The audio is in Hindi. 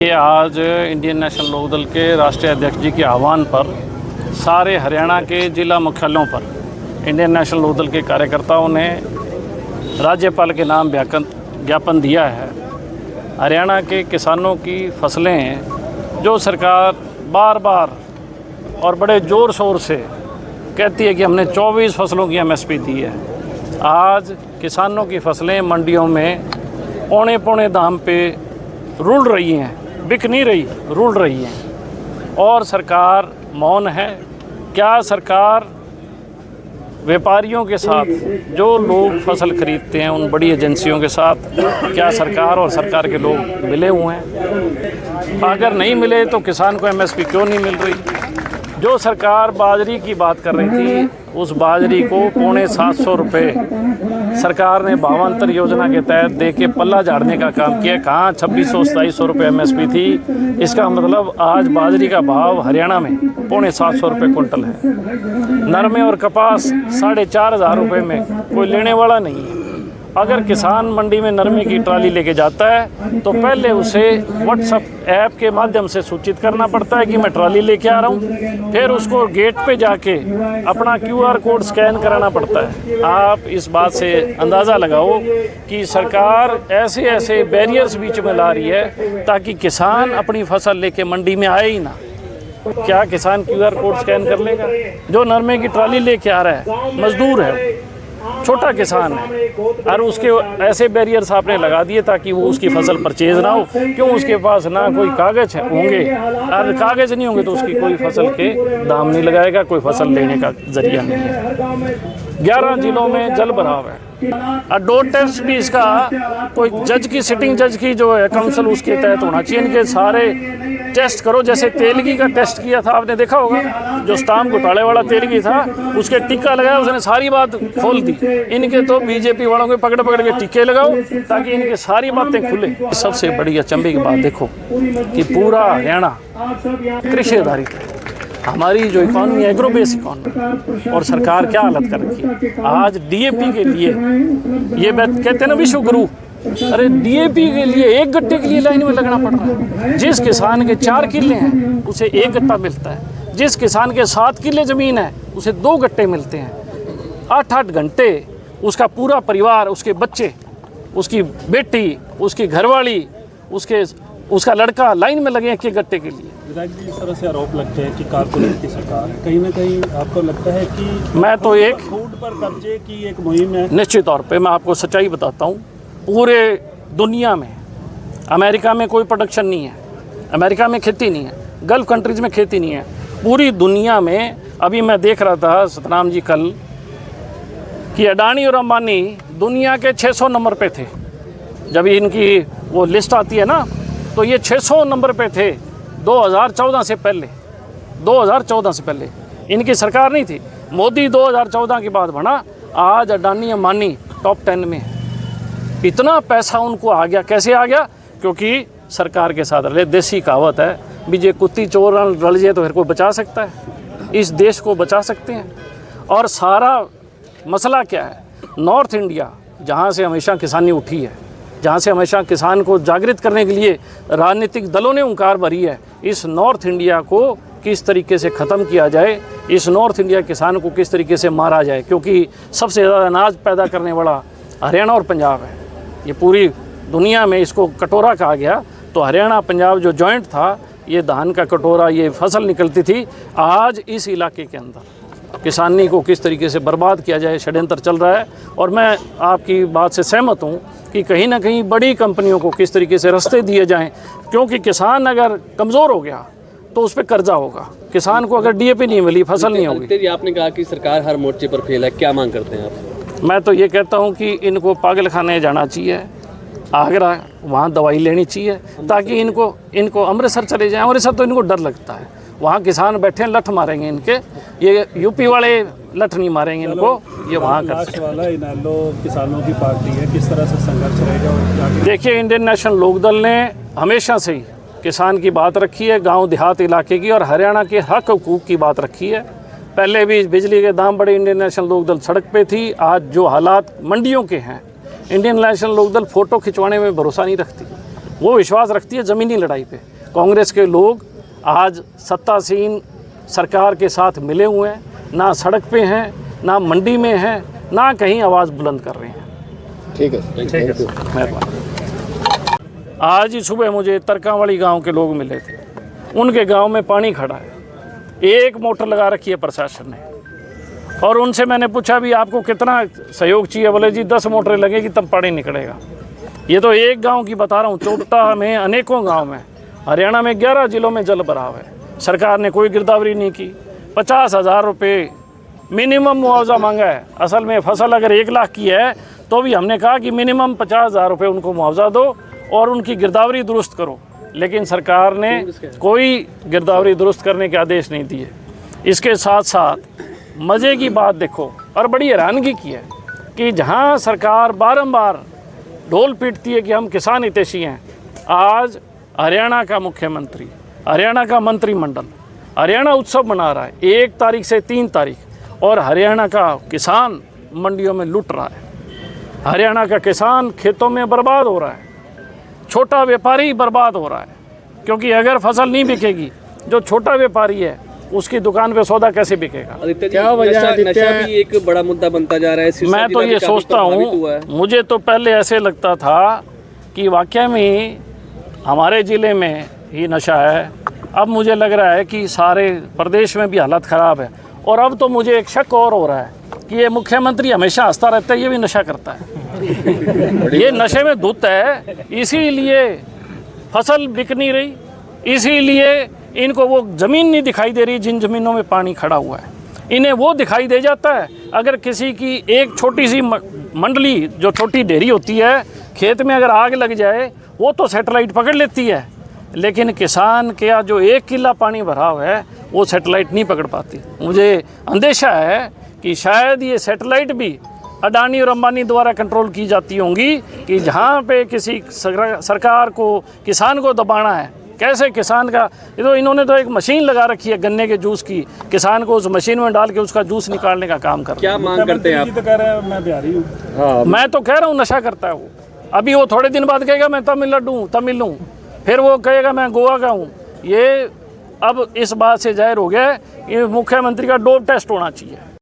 ये आज इंडियन नेशनल लोकदल के राष्ट्रीय अध्यक्ष जी के आह्वान पर सारे हरियाणा के जिला मुख्यालयों पर इंडियन नेशनल लोकदल के कार्यकर्ताओं ने राज्यपाल के नाम ज्ञापन दिया है। हरियाणा के किसानों की फसलें जो सरकार बार बार और बड़े ज़ोर शोर से कहती है कि हमने 24 फसलों की MSP दी है, आज किसानों की फसलें मंडियों में पौने पौने दाम पे रुल रही हैं, बिक नहीं रही, रुल रही हैं और सरकार मौन है। क्या सरकार व्यापारियों के साथ, जो लोग फसल खरीदते हैं उन बड़ी एजेंसियों के साथ, क्या सरकार और सरकार के लोग मिले हुए हैं? अगर नहीं मिले तो किसान को MSP क्यों नहीं मिल रही? जो सरकार बाजरी की बात कर रही थी, उस बाजरी को 750 रुपये सरकार ने 52 योजना के तहत दे के पल्ला झाड़ने का काम किया। कहाँ 2600-2700 रुपये MSP थी। इसका मतलब आज बाजरी का भाव हरियाणा में 750 रुपये कुंटल है। नरमे और कपास 4500 रुपये में कोई लेने वाला नहीं है। अगर किसान मंडी में नरमे की ट्राली लेके जाता है तो पहले उसे WhatsApp ऐप के माध्यम से सूचित करना पड़ता है कि मैं ट्राली लेके आ रहा हूँ, फिर उसको गेट पे जाके अपना QR कोड स्कैन कराना पड़ता है। आप इस बात से अंदाज़ा लगाओ कि सरकार ऐसे ऐसे बैरियर्स बीच में ला रही है ताकि किसान अपनी फसल लेके मंडी में आए ही ना। क्या किसान QR कोड स्कैन कर लेगा? जो नरमे की ट्राली लेके आ रहा है मजदूर है, छोटा किसान है, और उसके ऐसे बैरियर्स आपने लगा दिए ताकि वो उसकी फसल परचेज ना हो। क्यों? उसके पास ना कोई कागज़ होंगे, और कागज़ नहीं होंगे तो उसकी कोई फसल के दाम नहीं लगाएगा, कोई फसल लेने का जरिया नहीं है। 11 जिलों में जल भराव है और डोर टेस्ट भी इसका कोई जज की, सिटिंग जज की जो है काउंसिल, उसके तहत होना चाहिए। इनके सारे टेस्ट करो, जैसे तेलगी का टेस्ट किया था, आपने देखा होगा, जो स्टाम्प घोटाले वाला तेलगी था, उसके टीका लगाया, उसने सारी बात खोल दी। इनके तो बीजेपी वालों को पकड़ पकड़ के टीके लगाओ ताकि इनकी सारी बातें खुले। सबसे बड़ी अचंभे की बात देखो कि पूरा हरियाणा कृषि आधारित है। हमारी जो इकॉनमी एग्रो बेस इकॉनमी, और सरकार क्या हालत कर रखी है। आज DAP के लिए ये कहते हैं ना विश्व गुरु, अरे DAP के लिए 1 गट्टे के लिए लाइन में लगना पड़ रहा है। जिस किसान के 4 किले हैं उसे 1 गट्टा मिलता है, जिस किसान के 7 किले ज़मीन है उसे 2 गट्टे मिलते हैं। 8-8 घंटे उसका पूरा परिवार, उसके बच्चे, उसकी बेटी, उसकी घरवाली, उसका लड़का लाइन में लगे हैं 1 गट्टे के लिए। विधायक जी, इस तरह से आरोप लगते हैं कि कारपोरेट की सरकार है, कहीं ना कहीं आपको लगता है कि मैं तो एक फूड पर कब्जे की एक मुहिम है? निश्चित तौर पे मैं आपको सच्चाई बताता हूँ। पूरे दुनिया में, अमेरिका में कोई प्रोडक्शन नहीं है, अमेरिका में खेती नहीं है, गल्फ कंट्रीज़ में खेती नहीं है, पूरी दुनिया में। अभी मैं देख रहा था सतनाम जी कल कि अडानी और अंबानी दुनिया के 600 नंबर पे थे। जब इनकी वो लिस्ट आती है ना, तो ये 600 नंबर पे थे 2014 से पहले। 2014 से पहले इनकी सरकार नहीं थी। मोदी 2014 के बाद बना, आज अडानी अंबानी टॉप 10 में है। इतना पैसा उनको आ गया। कैसे आ गया? क्योंकि सरकार के साथ रले। देसी कहावत है, बीजे कुत्ती चोर रल जाए तो फिर कोई बचा सकता है? इस देश को बचा सकते हैं। और सारा मसला क्या है? नॉर्थ इंडिया, जहाँ से हमेशा किसानी उठी है, जहाँ से हमेशा किसान को जागृत करने के लिए राजनीतिक दलों ने हुंकार भरी है, इस नॉर्थ इंडिया को किस तरीके से ख़त्म किया जाए, इस नॉर्थ इंडिया किसान को किस तरीके से मारा जाए। क्योंकि सबसे ज़्यादा अनाज पैदा करने वाला हरियाणा और पंजाब है। ये पूरी दुनिया में इसको कटोरा कहा गया, तो हरियाणा पंजाब जो जॉइंट था, ये धान का कटोरा, ये फसल निकलती थी। आज इस इलाके के अंदर किसानी को किस तरीके से बर्बाद किया जाए, षड्यंत्र चल रहा है। और मैं आपकी बात से सहमत हूँ कि कहीं ना कहीं बड़ी कंपनियों को किस तरीके से रास्ते दिए जाएं, क्योंकि किसान अगर कमज़ोर हो गया तो उस पर कर्जा होगा। किसान को अगर DAP नहीं मिली, फसल नहीं होगी। आपने कहा कि सरकार हर मोर्चे पर फेल है, क्या मांग करते हैं आप? मैं तो ये कहता हूँ कि इनको पागल खाने जाना चाहिए, आगरा, वहाँ दवाई लेनी चाहिए ताकि इनको अमृतसर चले जाएं। अमृतसर तो इनको डर लगता है, वहाँ किसान बैठे हैं, लठ मारेंगे इनके। ये UP वाले लठ नहीं मारेंगे इनको, ये वहाँ कर। वाला इनेलो किसानों की पार्टी है, किस तरह से संघर्ष रहेगा? देखिए, इंडियन नेशनल लोकदल ने हमेशा से ही किसान की बात रखी है, गांव देहात इलाके की, और हरियाणा के हक हुकूक की बात रखी है। पहले भी बिजली के दाम बड़े, इंडियन नेशनल लोकदल सड़क पे थी। आज जो हालात मंडियों के हैं, इंडियन नेशनल लोकदल फ़ोटो खिंचवाने में भरोसा नहीं रखती, वो विश्वास रखती है ज़मीनी लड़ाई पे। कांग्रेस के लोग आज सत्तासीन सरकार के साथ मिले हुए हैं, ना सड़क पे हैं, ना मंडी में हैं, ना कहीं आवाज़ बुलंद कर रहे हैं। ठीक है, ठीक है। मेहरबानी। आज ही सुबह मुझे तरकावाली गांव के लोग मिले थे, उनके गांव में पानी खड़ा है, एक मोटर लगा रखी है प्रशासन ने, और उनसे मैंने पूछा भी आपको कितना सहयोग चाहिए, बोले जी 10 मोटरें लगेगी तब पानी निकलेगा। ये तो एक गांव की बता रहा हूँ, चोपटा में अनेकों गांव में, हरियाणा में 11 जिलों में जल भराव है, सरकार ने कोई गिरदावरी नहीं की। 50,000 रुपये मिनिमम मुआवजा मांगा है। असल में फसल अगर 1 लाख की है तो भी हमने कहा कि मिनिमम 50,000 रुपये उनको मुआवजा दो और उनकी गिरदावरी दुरुस्त करो, लेकिन सरकार ने कोई गिरदावरी दुरुस्त करने के आदेश नहीं दिए। इसके साथ साथ मज़े की बात देखो, और बड़ी हैरानगी की है कि जहां सरकार बारंबार ढोल पीटती है कि हम किसान हितैषी हैं, आज हरियाणा का मुख्यमंत्री, हरियाणा का मंत्रिमंडल हरियाणा उत्सव मना रहा है 1 तारीख से 3 तारीख, और हरियाणा का किसान मंडियों में लूट रहा है। हरियाणा का किसान खेतों में बर्बाद हो रहा है, छोटा व्यापारी बर्बाद हो रहा है, क्योंकि अगर फसल नहीं बिकेगी, जो छोटा व्यापारी है उसकी दुकान पे सौदा कैसे बिकेगा। आदित्य जी, क्या वजह है, नशा भी एक बड़ा मुद्दा बनता जा रहा है। सिरसा मैं तो जिला भी ये काफी सोचता प्रभावित हुआ है। हूँ, मुझे तो पहले ऐसे लगता था कि वाकई में हमारे ज़िले में ही नशा है, अब मुझे लग रहा है कि सारे प्रदेश में भी हालत ख़राब है। और अब तो मुझे एक शक और हो रहा है कि ये मुख्यमंत्री हमेशा हंसता रहता है, ये भी नशा करता है। ये नशे में धुत है, इसीलिए फसल बिक नहीं रही, इसीलिए इनको वो ज़मीन नहीं दिखाई दे रही जिन ज़मीनों में पानी खड़ा हुआ है, इन्हें वो दिखाई दे जाता है। अगर किसी की एक छोटी सी मंडली, जो छोटी डेयरी होती है, खेत में अगर आग लग जाए वो तो सैटेलाइट पकड़ लेती है, लेकिन किसान के जो 1 किला पानी भरा हुआ है वो सैटेलाइट नहीं पकड़ पाती। मुझे अंदेशा है कि शायद ये सैटेलाइट भी अडानी और अंबानी द्वारा कंट्रोल की जाती होंगी, कि जहाँ पे किसी सरकार को किसान को दबाना है, कैसे किसान का, ये तो इन्होंने तो एक मशीन लगा रखी है गन्ने के जूस की, किसान को उस मशीन में डाल के उसका जूस निकालने का काम कर रहे हैं। क्या मांग करते हैं आप? तो कह रहे हैं मैं बिहारी हूँ। हाँ, मैं तो कह रहा हूँ नशा करता है वो। अभी वो थोड़े दिन बाद कहेगा मैं तमिल हूँ, फिर वो कहेगा मैं गोवा का हूँ। ये अब इस बात से जाहिर हो गया, ये मुख्यमंत्री का डोप टेस्ट होना चाहिए।